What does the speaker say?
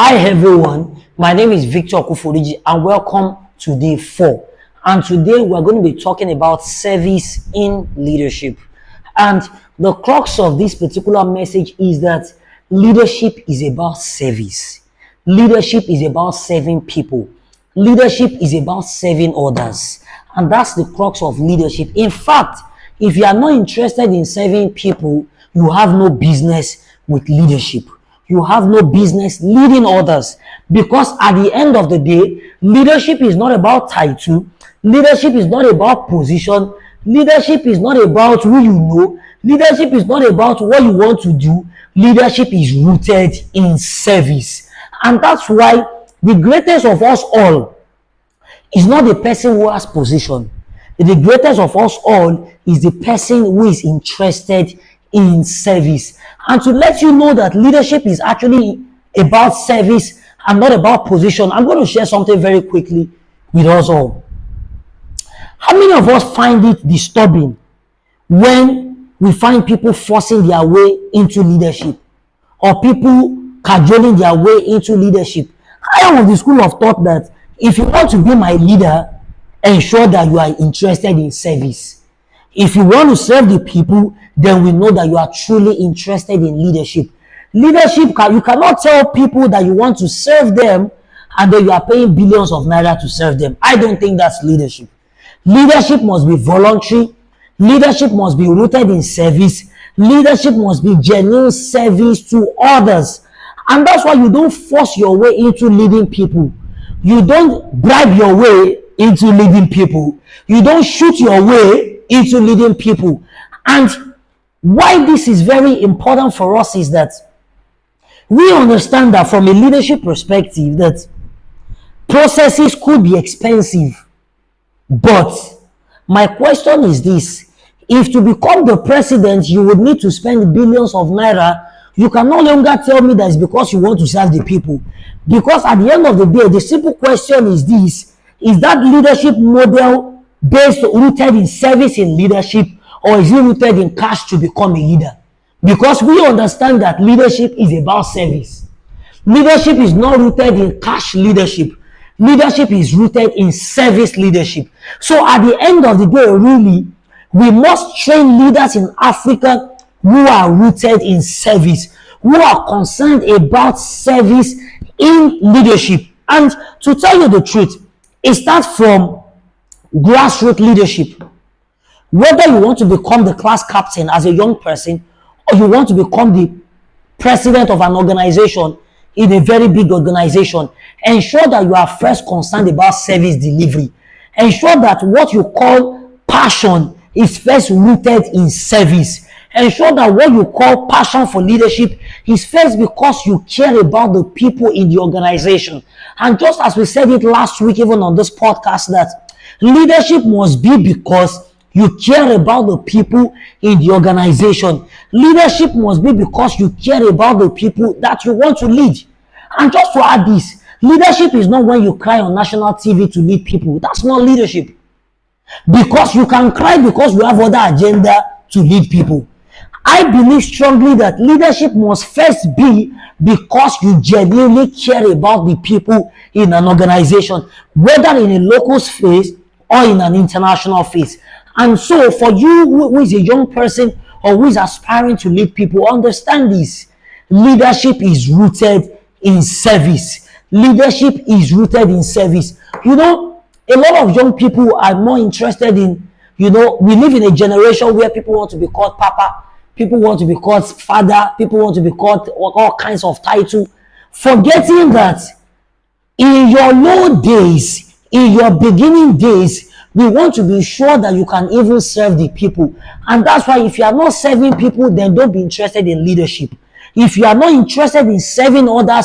Hi everyone, my name is Victor Okuforiji and welcome to day 4. And today we're going to be talking about service in leadership. And the crux of this particular message is that leadership is about service. Leadership is about serving people. Leadership is about serving others. And that's the crux of leadership. In fact, if you are not interested in serving people, you have no business with leadership. You have no business leading others, because at the end of the day, leadership is not about title. Leadership is not about position. Leadership is not about who you know. Leadership is not about what you want to do. Leadership is rooted in service. And that's why the greatest of us all is not the person who has position. The greatest of us all is the person who is interested in service. And to let you know that leadership is actually about service and not about position, I'm going to share something very quickly with us all. How many of us find it disturbing when we find people forcing their way into leadership, or people cajoling their way into leadership? I am of the school of thought that if you want to be my leader, ensure that you are interested in service. If you want to serve the people, then we know that you are truly interested in leadership. Leadership, you cannot tell people that you want to serve them and then you are paying billions of naira to serve them. I don't think that's leadership. Leadership must be voluntary. Leadership must be rooted in service. Leadership must be genuine service to others. And that's why you don't force your way into leading people. You don't bribe your way into leading people. You don't shoot your way into leading people. And why this is very important for us is that we understand that from a leadership perspective, that processes could be expensive. But my question is this: if to become the president you would need to spend billions of naira, you can no longer tell me that it's because you want to serve the people. Because at the end of the day, the simple question is this: is that leadership model rooted in service in leadership, or is it rooted in cash to become a leader? Because we understand that leadership is about service. Leadership is not rooted in cash leadership. Leadership is rooted in service leadership. So at the end of the day, really, we must train leaders in Africa who are rooted in service, who are concerned about service in leadership. And to tell you the truth, it starts from grassroots leadership. Whether you want to become the class captain as a young person, or you want to become the president of an organization in a very big organization, ensure that you are first concerned about service delivery. Ensure that what you call passion is first rooted in service. Ensure that what you call passion for leadership is first because you care about the people in the organization. And just as we said it last week, even on this podcast, that leadership must be because you care about the people in the organization. Leadership must be because you care about the people that you want to lead. And just to add this, leadership is not when you cry on national TV to lead people. That's not leadership. Because you can cry because you have other agenda to lead people. I believe strongly that leadership must first be because you genuinely care about the people in an organization, whether in a local space or in an international phase. And so for you who is a young person or who is aspiring to lead people, understand this: leadership is rooted in service. Leadership is rooted in service. You know, a lot of young people are more interested in, we live in a generation where people want to be called Papa, people want to be called Father, people want to be called all kinds of titles, forgetting that in your low days, in your beginning days, we want to be sure that you can even serve the people. And that's why if you are not serving people, then don't be interested in leadership. If you are not interested in serving others,